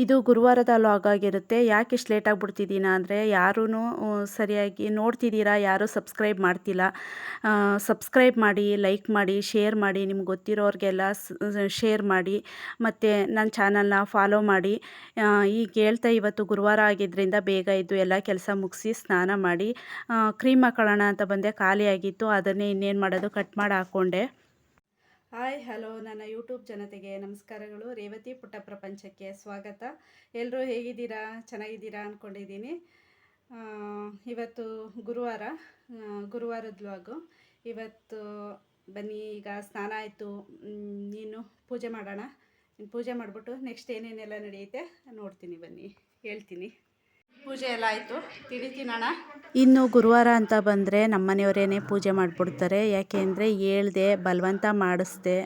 ಇದು ಗುರುವಾರದ ಲಾಗ್ ಆಗಿರುತ್ತೆ. ಯಾಕೆ ಇಷ್ಟು ಲೇಟ್ ಆಗಿಬಿಡ್ತಿದ್ದೀನ ಅಂದರೆ ಯಾರೂ ಸರಿಯಾಗಿ ನೋಡ್ತಿದ್ದೀರಾ, ಯಾರೂ ಸಬ್ಸ್ಕ್ರೈಬ್ ಮಾಡ್ತಿಲ್ಲ. ಸಬ್ಸ್ಕ್ರೈಬ್ ಮಾಡಿ, ಲೈಕ್ ಮಾಡಿ, ಶೇರ್ ಮಾಡಿ, ನಿಮ್ಗೆ ಗೊತ್ತಿರೋರಿಗೆಲ್ಲ ಶೇರ್ ಮಾಡಿ, ಮತ್ತು ನನ್ನ ಚಾನಲ್ನ ಫಾಲೋ ಮಾಡಿ. ಈಗ ಹೇಳ್ತಾ ಇವತ್ತು ಗುರುವಾರ ಆಗಿದ್ದರಿಂದ ಬೇಗ ಇದ್ದು ಎಲ್ಲ ಕೆಲಸ ಮುಗಿಸಿ ಸ್ನಾನ ಮಾಡಿ ಕ್ರೀಮ್ ಹಾಕೊಳ್ಳೋಣ ಅಂತ ಬಂದೆ. ಖಾಲಿಯಾಗಿತ್ತು, ಅದನ್ನೇ ಇನ್ನೇನು ಮಾಡೋದು, ಕಟ್ ಮಾಡಿ ಹಾಕ್ಕೊಂಡೆ. ಹಾಯ್ ಹಲೋ, ನನ್ನ ಯೂಟ್ಯೂಬ್ ಜನತೆಗೆ ನಮಸ್ಕಾರಗಳು. ರೇವತಿ ಪುಟ್ಟ ಪ್ರಪಂಚಕ್ಕೆ ಸ್ವಾಗತ. ಎಲ್ಲರೂ ಹೇಗಿದ್ದೀರಾ? ಚೆನ್ನಾಗಿದ್ದೀರಾ ಅಂದ್ಕೊಂಡಿದ್ದೀನಿ. ಇವತ್ತು ಗುರುವಾರದ ವ್ಲಾಗು. ಇವತ್ತು ಬನ್ನಿ, ಈಗ ಸ್ನಾನ ಆಯಿತು, ನೀನು ಪೂಜೆ ಮಾಡೋಣ. ಪೂಜೆ ಮಾಡಿಬಿಟ್ಟು ನೆಕ್ಸ್ಟ್ ಏನೇನೆಲ್ಲ ನಡೆಯುತ್ತೆ ನೋಡ್ತೀನಿ, ಬನ್ನಿ ಹೇಳ್ತೀನಿ. ಪೂಜೆ ಎಲ್ಲ ಆಯಿತು, ತಿನ್ನೋಣ. ಇನ್ನು ಗುರುವಾರ ಅಂತ ಬಂದರೆ ನಮ್ಮನೆಯವರೇನೆ ಪೂಜೆ ಮಾಡಿಬಿಡ್ತಾರೆ. ಯಾಕೆಂದರೆ ಹೇಳ್ದೆ, ಬಲವಂತ ಮಾಡಿಸ್ದೆ,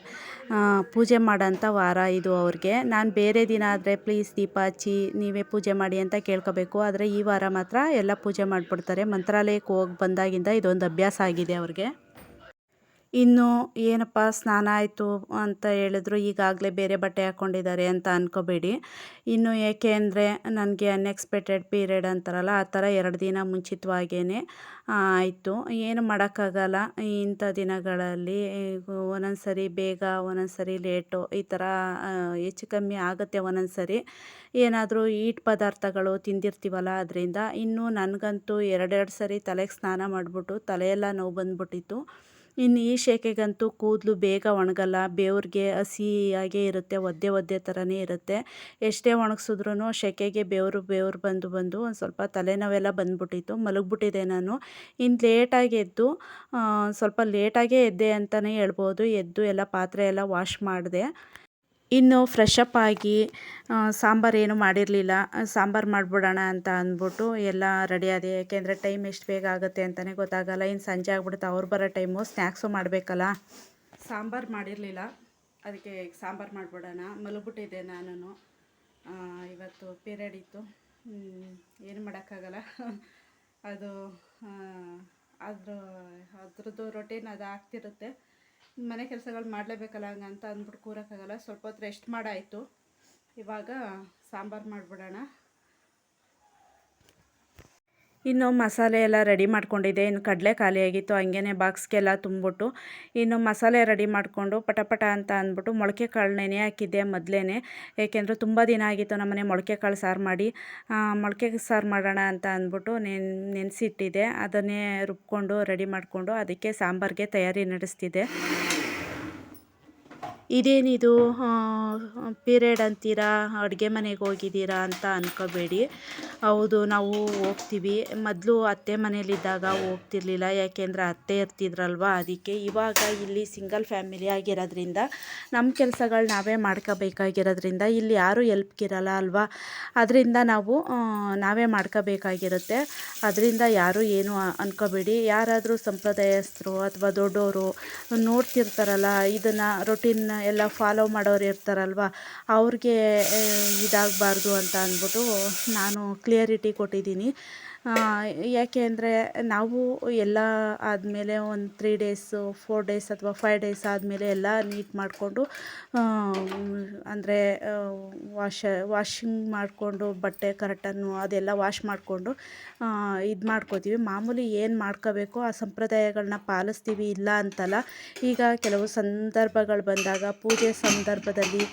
ಪೂಜೆ ಮಾಡೋಂಥ ವಾರ ಇದು ಅವ್ರಿಗೆ. ನಾನು ಬೇರೆ ದಿನ ಆದರೆ ಪ್ಲೀಸ್ ದೀಪ ಹಚ್ಚಿ ನೀವೇ ಪೂಜೆ ಮಾಡಿ ಅಂತ ಕೇಳ್ಕೋಬೇಕು. ಆದರೆ ಈ ವಾರ ಮಾತ್ರ ಎಲ್ಲ ಪೂಜೆ ಮಾಡಿಬಿಡ್ತಾರೆ. ಮಂತ್ರಾಲಯಕ್ಕೆ ಹೋಗಿ ಬಂದಾಗಿಂದ ಇದೊಂದು ಅಭ್ಯಾಸ ಆಗಿದೆ ಅವ್ರಿಗೆ. ಇನ್ನು ಏನಪ್ಪ ಸ್ನಾನ ಆಯಿತು ಅಂತ ಹೇಳಿದ್ರು, ಈಗಾಗಲೇ ಬೇರೆ ಬಟ್ಟೆ ಹಾಕ್ಕೊಂಡಿದ್ದಾರೆ ಅಂತ ಅಂದ್ಕೋಬೇಡಿ. ಇನ್ನು ಏಕೆ ಅಂದರೆ ನನಗೆ ಅನ್ಎಕ್ಸ್ಪೆಕ್ಟೆಡ್ ಪೀರಿಯಡ್ ಅಂತಾರಲ್ಲ, ಆ ಥರ 2 ದಿನ ಮುಂಚಿತವಾಗೇ ಆಯಿತು. ಏನು ಮಾಡೋಕ್ಕಾಗಲ್ಲ. ಇಂಥ ದಿನಗಳಲ್ಲಿ ಒಂದೊಂದು ಸರಿ ಬೇಗ, ಒಂದೊಂದು ಸರಿ ಲೇಟು, ಈ ಥರ ಹೆಚ್ಚು ಕಮ್ಮಿ ಆಗುತ್ತೆ. ಒಂದೊಂದು ಸರಿ ಏನಾದರೂ ಈಟ್ ಪದಾರ್ಥಗಳು ತಿಂದಿರ್ತೀವಲ್ಲ ಅದರಿಂದ. ಇನ್ನು ನನಗಂತೂ 2 ಸರಿ ತಲೆಗೆ ಸ್ನಾನ ಮಾಡಿಬಿಟ್ಟು ತಲೆಯೆಲ್ಲ ನೋವು ಬಂದುಬಿಟ್ಟಿತ್ತು. ಇನ್ನು ಈ ಶೆಕೆಗಂತೂ ಕೂದಲು ಬೇಗ ಒಣಗಲ್ಲ, ಬೆವ್ರಿಗೆ ಹಸಿಯಾಗೇ ಇರುತ್ತೆ, ಒದ್ದೆ ಥರನೇ ಇರುತ್ತೆ. ಎಷ್ಟೇ ಒಣಗಿಸಿದ್ರೂ ಶೆಕೆಗೆ ಬೆವರು ಬಂದು ಒಂದು ಸ್ವಲ್ಪ ತಲೆನೋವೆಲ್ಲ ಬಂದುಬಿಟ್ಟಿತ್ತು. ಮಲಗಿಬಿಟ್ಟಿದ್ದೆ ನಾನು. ಇನ್ನು ಲೇಟಾಗಿ ಎದ್ದು, ಸ್ವಲ್ಪ ಲೇಟಾಗೇ ಎದ್ದೆ ಅಂತಲೇ ಹೇಳ್ಬೋದು. ಎದ್ದು ಎಲ್ಲ ಪಾತ್ರೆ ಎಲ್ಲ ವಾಶ್ ಮಾಡಿದೆ. ಇನ್ನು ಫ್ರೆಶ್ ಅಪ್ ಆಗಿ ಸಾಂಬಾರು ಏನು ಮಾಡಿರಲಿಲ್ಲ, ಸಾಂಬಾರು ಮಾಡಿಬಿಡೋಣ ಅಂತ ಅಂದ್ಬಿಟ್ಟು ಎಲ್ಲ ರೆಡಿ ಆದೆ. ಯಾಕೆಂದರೆ ಟೈಮ್ ಎಷ್ಟು ಬೇಗ ಆಗುತ್ತೆ ಅಂತಲೇ ಗೊತ್ತಾಗಲ್ಲ. ಇನ್ನು ಸಂಜೆ ಆಗ್ಬಿಡುತ್ತೆ, ಅವ್ರು ಬರೋ ಟೈಮು, ಸ್ನ್ಯಾಕ್ಸು ಮಾಡಬೇಕಲ್ಲ. ಸಾಂಬಾರು ಮಾಡಿರಲಿಲ್ಲ, ಅದಕ್ಕೆ ಸಾಂಬಾರು ಮಾಡಿಬಿಡೋಣ. ಮಲಗಿಬಿಟ್ಟಿದ್ದೆ ನಾನು. ಇವತ್ತು ಪೀರಿಯಡ್ ಇತ್ತು, ಏನು ಮಾಡೋಕ್ಕಾಗಲ್ಲ. ಅದು ಅದ್ರದ್ದು ರೊಟೀನ್ ಅದು ಆಗ್ತಿರುತ್ತೆ. ಮನೆ ಕೆಲಸಗಳು ಮಾಡಲೇಬೇಕಲ್ಲ, ಹಂಗಂತ ಅಂದ್ಬಿಟ್ಟು ಕೂರೋಕ್ಕಾಗಲ್ಲ. ಸ್ವಲ್ಪ ಹೊತ್ತು ರೆಸ್ಟ್ ಮಾಡಾಯಿತು. ಇವಾಗ ಸಾಂಬಾರು ಮಾಡಿಬಿಡೋಣ. ಇನ್ನು ಮಸಾಲೆ ಎಲ್ಲ ರೆಡಿ ಮಾಡ್ಕೊಂಡಿದ್ದೆ. ಇನ್ನು ಕಡಲೆ ಖಾಲಿಯಾಗಿತ್ತು, ಹಂಗೇ ಬಾಕ್ಸ್ಗೆಲ್ಲ ತುಂಬಿಬಿಟ್ಟು ಇನ್ನು ಮಸಾಲೆ ರೆಡಿ ಮಾಡಿಕೊಂಡು ಪಟ ಅಂತ ಅಂದ್ಬಿಟ್ಟು ಮೊಳಕೆ ಕಾಳು ನೆನೆ ಹಾಕಿದ್ದೆ ಮೊದಲೇ. ಏಕೆಂದರೆ ತುಂಬ ದಿನ ಆಗಿತ್ತು ನಮ್ಮನೆ ಮೊಳಕೆ ಕಾಳು ಸಾರು ಮಾಡಿ. ಮೊಳಕೆ ಸಾರು ಮಾಡೋಣ ಅಂತ ಅಂದ್ಬಿಟ್ಟು ನೆನೆಸಿಟ್ಟಿದ್ದೆ. ಅದನ್ನೇ ರುಬ್ಕೊಂಡು ರೆಡಿ ಮಾಡಿಕೊಂಡು ಅದಕ್ಕೆ ಸಾಂಬಾರಿಗೆ ತಯಾರಿ ನಡೆಸ್ತಿದ್ದೆ. ಇದೇನಿದು ಪೀರಿಯಡ್ ಅಂತೀರಾ, ಅಡುಗೆ ಮನೆಗೆ ಹೋಗಿದ್ದೀರಾ ಅಂತ ಅಂದ್ಕೋಬೇಡಿ. ಹೌದು, ನಾವು ಹೋಗ್ತೀವಿ. ಮೊದಲು ಅತ್ತೆ ಮನೇಲಿದ್ದಾಗ ಹೋಗ್ತಿರ್ಲಿಲ್ಲ, ಯಾಕೆಂದರೆ ಅತ್ತೆ ಇರ್ತಿದ್ರಲ್ವ, ಅದಕ್ಕೆ. ಇವಾಗ ಇಲ್ಲಿ ಸಿಂಗಲ್ ಫ್ಯಾಮಿಲಿ ಆಗಿರೋದ್ರಿಂದ ನಮ್ಮ ಕೆಲಸಗಳು ನಾವೇ ಮಾಡ್ಕೋಬೇಕಾಗಿರೋದ್ರಿಂದ ಇಲ್ಲಿ ಯಾರೂ ಎಲ್ಪ್ಗಿರಲ್ಲ ಅಲ್ವಾ. ಅದರಿಂದ ನಾವೇ ಮಾಡ್ಕೋಬೇಕಾಗಿರುತ್ತೆ. ಅದರಿಂದ ಯಾರೂ ಏನು ಅಂದ್ಕೋಬೇಡಿ. ಯಾರಾದರೂ ಸಂಪ್ರದಾಯಸ್ಥರು ಅಥವಾ ದೊಡ್ಡವರು ನೋಡ್ತಿರ್ತಾರಲ್ಲ, ಇದನ್ನು ರೊಟೀನ್ ಎಲ್ಲ ಫಾಲೋ ಮಾಡೋರು ಇರ್ತಾರಲ್ವ, ಅವ್ರಿಗೆ ಇದಾಗಬಾರ್ದು ಅಂತ ಅಂದ್ಬಿಟ್ಟು ನಾನು ಕ್ಲಿಯರಿಟಿ ಕೊಟ್ಟಿದ್ದೀನಿ. ಯಾಕೆ ಅಂದರೆ ನಾವು ಎಲ್ಲ ಆದಮೇಲೆ ಒಂದು 3 ಡೇಸು 4 ಡೇಸ್ ಅಥವಾ 5 ಡೇಸ್ ಆದಮೇಲೆ ಎಲ್ಲ ನೀಟ್ ಮಾಡಿಕೊಂಡು, ಅಂದರೆ ವಾಷಿಂಗ್ ಮಾಡಿಕೊಂಡು ಬಟ್ಟೆ ಕರೆಕ್ಟನ್ನು ಅದೆಲ್ಲ ವಾಶ್ ಮಾಡಿಕೊಂಡು ಇದು ಮಾಡ್ಕೋತೀವಿ. ಮಾಮೂಲಿ ಏನು ಮಾಡ್ಕೋಬೇಕು ಆ ಸಂಪ್ರದಾಯಗಳನ್ನ ಪಾಲಿಸ್ತೀವಿ, ಇಲ್ಲ ಅಂತಲ್ಲ. ಈಗ ಕೆಲವು ಸಂದರ್ಭಗಳು ಬಂದಾಗ, ಪೂಜೆ ಸಂದರ್ಭದಲ್ಲಿ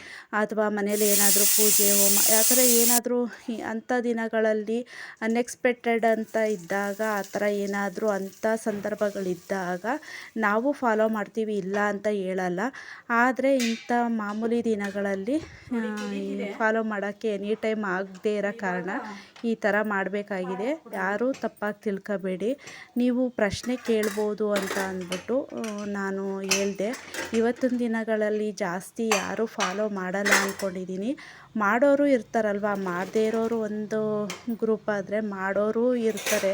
ಅಥವಾ ಮನೇಲಿ ಏನಾದರೂ ಪೂಜೆ ಹೋಮ ಆ ಥರ ಏನಾದರೂ ಅಂಥ ದಿನಗಳಲ್ಲಿ ಅನ್ಎಕ್ಸ್ಪೆಕ್ಟೆಡ್ ಅಂತ ಇದ್ದಾಗ, ಆ ಥರ ಏನಾದರೂ ಅಂಥ ಸಂದರ್ಭಗಳಿದ್ದಾಗ ನಾವು ಫಾಲೋ ಮಾಡ್ತೀವಿ, ಇಲ್ಲ ಅಂತ ಹೇಳಲ್ಲ. ಆದರೆ ಇಂಥ ಮಾಮೂಲಿ ದಿನಗಳಲ್ಲಿ ಫಾಲೋ ಮಾಡೋಕ್ಕೆ ಎನಿ ಟೈಮ್ ಆಗದೇ ಇರೋ ಕಾರಣ ಈ ಥರ ಮಾಡಬೇಕಾಗಿದೆ. ಯಾರೂ ತಪ್ಪಾಗಿ ತಿಳ್ಕೊಬೇಡಿ. ನೀವು ಪ್ರಶ್ನೆ ಕೇಳ್ಬೋದು ಅಂತ ಅಂದ್ಬಿಟ್ಟು ನಾನು ಹೇಳಿದೆ. ಇವತ್ತಿನ ದಿನಗಳಲ್ಲಿ ಜಾಸ್ತಿ ಯಾರೂ ಫಾಲೋ ಮಾಡಲ್ಲ ಅಂದ್ಕೊಂಡಿದ್ದೀನಿ. ಮಾಡೋರು ಇರ್ತಾರಲ್ವ, ಮಾಡದೇ ಇರೋರು ಒಂದು ಗ್ರೂಪ್ ಆದರೆ ಮಾಡೋರು ಇರ್ತಾರೆ.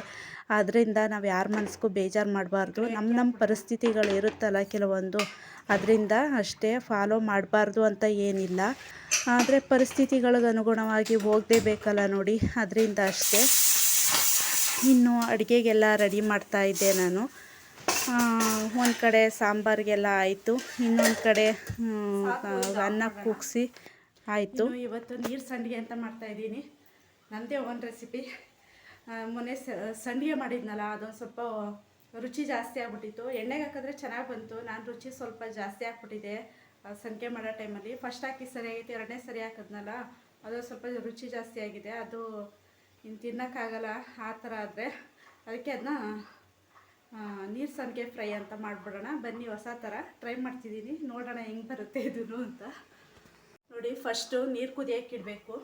ಆದ್ದರಿಂದ ನಾವು ಯಾರ ಮನಸ್ಸಿಗೂ ಬೇಜಾರು ಮಾಡಬಾರ್ದು. ನಮ್ಮ ಪರಿಸ್ಥಿತಿಗಳು ಇರುತ್ತಲ್ಲ ಕೆಲವೊಂದು, ಅದರಿಂದ ಅಷ್ಟೇ. ಫಾಲೋ ಮಾಡಬಾರ್ದು ಅಂತ ಏನಿಲ್ಲ, ಆದರೆ ಪರಿಸ್ಥಿತಿಗಳಿಗೆ ಅನುಗುಣವಾಗಿ ಹೋಗಲೇಬೇಕಲ್ಲ ನೋಡಿ, ಅದರಿಂದ ಅಷ್ಟೇ. ಇನ್ನು ಅಡುಗೆಗೆಲ್ಲ ರೆಡಿ ಮಾಡ್ತಾಯಿದ್ದೆ ನಾನು. ಒಂದು ಕಡೆ ಸಾಂಬಾರಿಗೆಲ್ಲ ಆಯಿತು, ಇನ್ನೊಂದು ಕಡೆ ಅನ್ನ ಕೂಗಿಸಿ ಆಯಿತು. ಇವತ್ತು ನೀರು ಸಂಡಿಗೆ ಅಂತ ಮಾಡ್ತಾಯಿದ್ದೀನಿ. ನನ್ನದೇ ಒಂದು ರೆಸಿಪಿ. ಮೊನ್ನೆ ಸಂಡಿಗೆ ಮಾಡಿದ್ನಲ್ಲ, ಅದೊಂದು ಸ್ವಲ್ಪ ರುಚಿ ಜಾಸ್ತಿ ಆಗ್ಬಿಟ್ಟಿತ್ತು. ಎಣ್ಣೆಗೆ ಹಾಕಿದ್ರೆ ಚೆನ್ನಾಗಿ ಬಂತು. ನಾನು ರುಚಿ ಸ್ವಲ್ಪ ಜಾಸ್ತಿ ಹಾಕ್ಬಿಟ್ಟಿದ್ದೆ ಸಂಡಿಗೆ ಮಾಡೋ ಟೈಮಲ್ಲಿ. ಫಸ್ಟ್ ಹಾಕಿ ಸರಿಯಾಗಿತ್ತು, ಎರಡನೇ ಸರಿ ಹಾಕಿದ್ನಲ್ಲ ಅದು ಸ್ವಲ್ಪ ರುಚಿ ಜಾಸ್ತಿ ಆಗಿದೆ. ಅದು ಇನ್ನು ತಿನ್ನೋಕ್ಕಾಗಲ್ಲ ಆ ಥರ ಆದರೆ. ಅದಕ್ಕೆ ಅದನ್ನ ನೀರು ಸಂಡಿಗೆ ಫ್ರೈ ಅಂತ ಮಾಡಿಬಿಡೋಣ ಬನ್ನಿ. ಹೊಸ ಥರ ಟ್ರೈ ಮಾಡ್ತಿದ್ದೀನಿ, ನೋಡೋಣ ಹೆಂಗೆ ಬರುತ್ತೆ ಇದೂ ಅಂತ. ನೋಡಿ, ಫಸ್ಟು ನೀರು ಕುದಿಯೋಕೆ ಇಡಬೇಕು.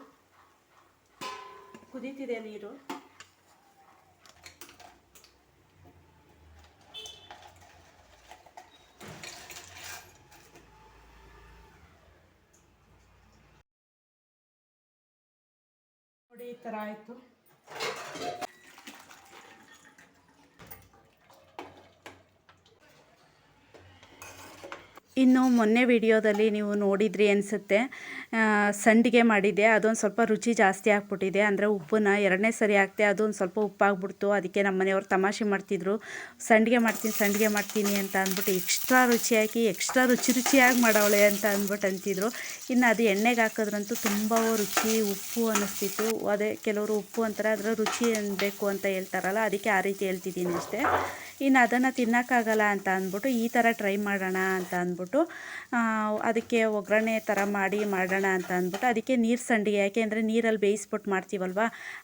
ಕುದೀತಿದೆ ನೀರು. ನೋಡಿ, ಈ ಥರ ಆಯಿತು. ಇನ್ನು ಮೊನ್ನೆ ವಿಡಿಯೋದಲ್ಲಿ ನೀವು ನೋಡಿದ್ರಿ ಅನಿಸುತ್ತೆ, ಸಂಡಿಗೆ ಮಾಡಿದ್ದೆ. ಅದೊಂದು ಸ್ವಲ್ಪ ರುಚಿ ಜಾಸ್ತಿ ಆಗ್ಬಿಟ್ಟಿದೆ. ಅಂದರೆ ಉಪ್ಪನ್ನ ಎರಡನೇ ಸರಿ ಹಾಕ್ತೆ, ಅದೊಂದು ಸ್ವಲ್ಪ ಉಪ್ಪಾಗ್ಬಿಡ್ತು. ಅದಕ್ಕೆ ನಮ್ಮ ಮನೆಯವ್ರು ತಮಾಷೆ ಮಾಡ್ತಿದ್ರು, ಸಂಡಿಗೆ ಮಾಡ್ತೀನಿ ಅಂತ ಅಂದ್ಬಿಟ್ಟು ಎಕ್ಸ್ಟ್ರಾ ರುಚಿ ಹಾಕಿ ಎಕ್ಸ್ಟ್ರಾ ರುಚಿಯಾಗಿ ಮಾಡವಳೆ ಅಂತ ಅಂದ್ಬಿಟ್ಟು ಅಂತಿದ್ರು. ಇನ್ನು ಅದು ಎಣ್ಣೆಗೆ ಹಾಕಿದ್ರಂತೂ ತುಂಬ ರುಚಿ ಉಪ್ಪು ಅನ್ನಿಸ್ತಿತ್ತು. ಅದೇ ಕೆಲವರು ಉಪ್ಪು ಅಂತಾರೆ, ಅದರ ರುಚಿ ಅನ್ಬೇಕು ಅಂತ ಹೇಳ್ತಾರಲ್ಲ, ಅದಕ್ಕೆ ಆ ರೀತಿ ಹೇಳ್ತಿದ್ದೀನಿ ಅಷ್ಟೇ. ಇನ್ನು ಅದನ್ನು ತಿನ್ನೋಕ್ಕಾಗಲ್ಲ ಅಂತ ಅಂದ್ಬಿಟ್ಟು ಈ ಥರ ಟ್ರೈ ಮಾಡೋಣ ಅಂತ ಅಂದ್ಬಿಟ್ಟು ಅದಕ್ಕೆ ಒಗ್ಗರಣೆ ಥರ ಮಾಡೋಣ ಅಂತ ಅಂದ್ಬಿಟ್ಟು ಅದಕ್ಕೆ ನೀರು ಸಂಡಿಗೆ, ಯಾಕೆಂದರೆ ನೀರಲ್ಲಿ ಬೇಯಿಸ್ಬಿಟ್ಟು ಮಾಡ್ತೀವಲ್ವ,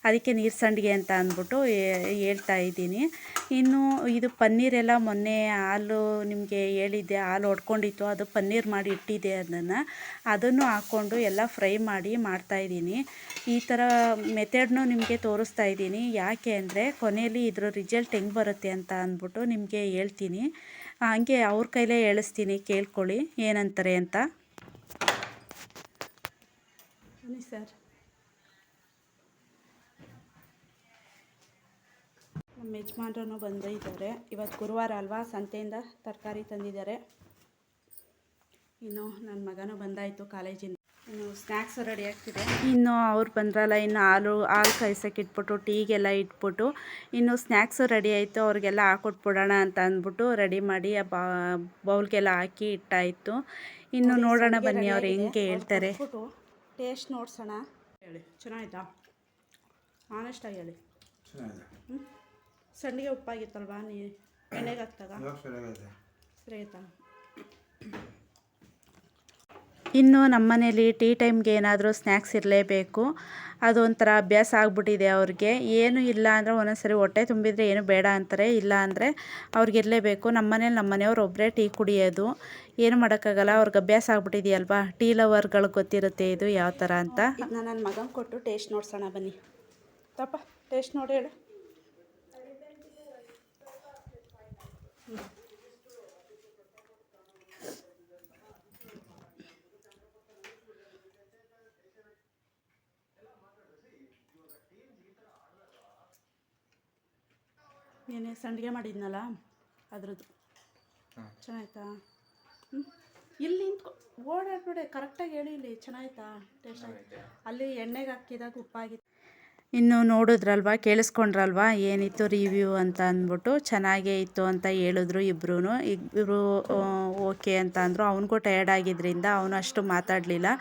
ಅದಕ್ಕೆ ನೀರು ಸಂಡಿಗೆ ಅಂತ ಅಂದ್ಬಿಟ್ಟು ಹೇಳ್ತಾ ಇದ್ದೀನಿ. ಇನ್ನು ಇದು ಪನ್ನೀರೆಲ್ಲ ಮೊನ್ನೆ ಹಾಲು ನಿಮಗೆ ಹೇಳಿದ್ದೆ, ಹಾಲು ಹೊಡ್ಕೊಂಡಿತ್ತು, ಅದು ಪನ್ನೀರ್ ಮಾಡಿ ಇಟ್ಟಿದ್ದೆ. ಅದನ್ನು ಹಾಕ್ಕೊಂಡು ಎಲ್ಲ ಫ್ರೈ ಮಾಡಿ ಮಾಡ್ತಾಯಿದ್ದೀನಿ. ಈ ಥರ ಮೆಥಡ್ನು ನಿಮಗೆ ತೋರಿಸ್ತಾ ಇದ್ದೀನಿ. ಯಾಕೆ ಅಂದರೆ ಕೊನೆಯಲ್ಲಿ ಇದ್ರ ರಿಸಲ್ಟ್ ಹೆಂಗೆ ಬರುತ್ತೆ ಅಂತ ಅಂದ್ಬಿಟ್ಟು ನಿಮಗೆ ಹೇಳ್ತೀನಿ. ಹಂಗೆ ಅವ್ರ ಕೈಲೇ ಹೇಳಿಸ್ತೀನಿ, ಕೇಳ್ಕೊಳ್ಳಿ ಏನಂತಾರೆ ಅಂತ. ಬನ್ನಿ ಸರ್. ನಮ್ಮ ಯಜಮಾನ್ರೂ ಬಂದಿದ್ದಾರೆ. ಇವತ್ತು ಗುರುವಾರ ಅಲ್ವಾ, ಸಂತೆಯಿಂದ ತರಕಾರಿ ತಂದಿದ್ದಾರೆ. ಇನ್ನು ನನ್ನ ಮಗನೂ ಬಂದಾಯಿತು ಕಾಲೇಜಿಂದ. ಇನ್ನು ಸ್ನ್ಯಾಕ್ಸ್ ರೆಡಿ ಆಗ್ತಿದೆ. ಇನ್ನು ಅವ್ರು ಬಂದ್ರಲ್ಲ, ಇನ್ನು ಹಾಲು ಕಾಯ್ಸೋಕೆ ಇಟ್ಬಿಟ್ಟು ಟೀಗೆಲ್ಲ ಇಟ್ಬಿಟ್ಟು ಇನ್ನು ಸ್ನ್ಯಾಕ್ಸು ರೆಡಿ ಆಯಿತು. ಅವ್ರಿಗೆಲ್ಲ ಹಾಕೊಟ್ಬಿಡೋಣ ಅಂತ ಅಂದ್ಬಿಟ್ಟು ರೆಡಿ ಮಾಡಿ ಬೌಲ್ಗೆಲ್ಲ ಹಾಕಿ ಇಟ್ಟಾಯಿತು. ಇನ್ನು ನೋಡೋಣ ಬನ್ನಿ ಅವ್ರು ಹೆಂಗೆ ಹೇಳ್ತಾರೆ. ಟೇಸ್ಟ್ ನೋಡ್ಸೋಣ. ಹೇಳಿ, ಚೆನ್ನಾಯ್ತಾ? ಆನೆಸ್ಟಾಗಿ ಹೇಳಿ. ಸಂಡಿಗೆ ಉಪ್ಪಾಗಿತ್ತಲ್ವಾ ಎಣ್ಣೆಗೆ ಹಾಕ್ದಾಗ? ಸರಿ ಆಯ್ತಾ? ಇನ್ನು ನಮ್ಮ ಮನೇಲಿ ಟೀ ಟೈಮ್ಗೆ ಏನಾದರೂ ಸ್ನ್ಯಾಕ್ಸ್ ಇರಲೇಬೇಕು. ಅದೊಂಥರ ಅಭ್ಯಾಸ ಆಗ್ಬಿಟ್ಟಿದೆ ಅವ್ರಿಗೆ. ಏನು ಇಲ್ಲ ಅಂದರೆ ಒಂದೊಂದ್ಸರಿ ಹೊಟ್ಟೆ ತುಂಬಿದರೆ ಏನು ಬೇಡ ಅಂತಾರೆ, ಇಲ್ಲ ಅಂದರೆ ಅವ್ರಿಗಿರಲೇಬೇಕು. ನಮ್ಮ ಮನೆಯವ್ರು ಒಬ್ಬರೇ ಟೀ ಕುಡಿಯೋದು. ಏನು ಮಾಡೋಕ್ಕಾಗಲ್ಲ, ಅವ್ರಿಗೆ ಅಭ್ಯಾಸ ಆಗ್ಬಿಟ್ಟಿದೆಯಲ್ವಾ. ಟೀ ಲವರ್ಗಳಿಗೆ ಗೊತ್ತಿರುತ್ತೆ ಇದು ಯಾವ ಥರ ಅಂತ. ಇದನ್ನ ನನ್ನ ಮಗನ ಕೊಟ್ಟು ಟೇಸ್ಟ್ ನೋಡ್ಸೋಣ ಬನ್ನಿ. ತಪ್ಪ ಟೇಸ್ಟ್ ನೋಡಿ ಹೇಳು. ಏನೇ ಸಂಡಿಗೆ ಮಾಡಿದ್ನಲ್ಲ ಅದ್ರದ್ದು ಚೆನ್ನಾಯ್ತಾ? ಇಲ್ಲಿ ನಿಂತ್ಕೊ, ಓಡಾಡ್ಬಿಡೆ, ಕರೆಕ್ಟಾಗಿ ಹೇಳಿ. ಇಲ್ಲಿ ಚೆನ್ನಾಯ್ತಾ? ಟೇಸ್ಟ್ ಆಯ್ತು? ಅಲ್ಲಿ ಎಣ್ಣೆಗೆ ಹಾಕಿದಾಗ ಉಪ್ಪಾಗಿತ್ತು. ಇನ್ನು ನೋಡಿದ್ರಲ್ವ, ಕೇಳಿಸ್ಕೊಂಡ್ರಲ್ವ ಏನಿತ್ತು ರಿವ್ಯೂ ಅಂತ ಅಂದ್ಬಿಟ್ಟು. ಚೆನ್ನಾಗೇ ಇತ್ತು ಅಂತ ಹೇಳಿದ್ರು ಇಬ್ಬರು ಓಕೆ ಅಂತ ಅಂದರು. ಅವನಿಗೂ ಟಯರ್ಡ್ ಆಗಿದ್ದರಿಂದ ಅವನು ಅಷ್ಟು ಮಾತಾಡಲಿಲ್ಲ.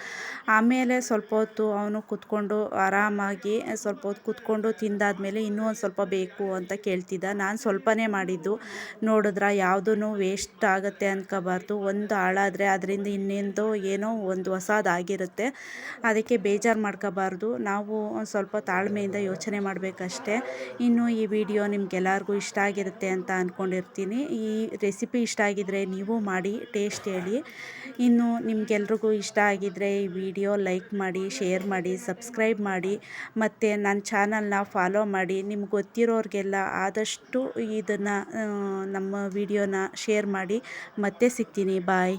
ಆಮೇಲೆ ಸ್ವಲ್ಪ ಹೊತ್ತು ಅವನು ಕೂತ್ಕೊಂಡು ಆರಾಮಾಗಿ ಸ್ವಲ್ಪ ಹೊತ್ತು ಕೂತ್ಕೊಂಡು ತಿಂದಾದ್ಮೇಲೆ ಇನ್ನೂ ಒಂದು ಸ್ವಲ್ಪ ಬೇಕು ಅಂತ ಕೇಳ್ತಿದ್ದ. ನಾನು ಸ್ವಲ್ಪನೇ ಮಾಡಿದ್ದು. ನೋಡಿದ್ರ ಯಾವುದೂ ವೇಸ್ಟ್ ಆಗುತ್ತೆ ಅಂದ್ಕೋಬಾರ್ದು. ಒಂದು ಹಾಳಾದರೆ ಅದರಿಂದ ಇನ್ನೊಂದು ಏನೋ ಒಂದು ಹೊಸದಾಗಿರುತ್ತೆ. ಅದಕ್ಕೆ ಬೇಜಾರು ಮಾಡ್ಕೋಬಾರ್ದು. ನಾವು ಒಂದು ಸ್ವಲ್ಪ ತಾಳ್ಮೆಯಿಂದ ಯೋಚನೆ ಮಾಡಬೇಕಷ್ಟೆ. ಇನ್ನು ಈ ವಿಡಿಯೋ ನಿಮ್ಗೆಲ್ಲರಿಗೂ ಇಷ್ಟ ಆಗಿರುತ್ತೆ ಅಂತ ಅಂದ್ಕೊಂಡಿರ್ತೀನಿ. ಈ ರೆಸಿಪಿ ಇಷ್ಟ ಆಗಿದರೆ ನೀವು ಮಾಡಿ ಟೇಸ್ಟ್ ಹೇಳಿ. ಇನ್ನು ನಿಮ್ಗೆಲ್ರಿಗೂ ಇಷ್ಟ ಆಗಿದ್ದರೆ ಈ ವಿಡಿಯೋ ಲೈಕ್ ಮಾಡಿ, ಶೇರ್ ಮಾಡಿ, ಸಬ್ಸ್ಕ್ರೈಬ್ ಮಾಡಿ, ಮತ್ತು ನನ್ನ ಚಾನಲ್ನ ಫಾಲೋ ಮಾಡಿ. ನಿಮ್ಗೆ ಗೊತ್ತಿರೋರಿಗೆಲ್ಲ ಆದಷ್ಟು ಇದನ್ನು ನಮ್ಮ ವಿಡಿಯೋನ ಶೇರ್ ಮಾಡಿ. ಮತ್ತೆ ಸಿಗ್ತೀನಿ. ಬಾಯ್.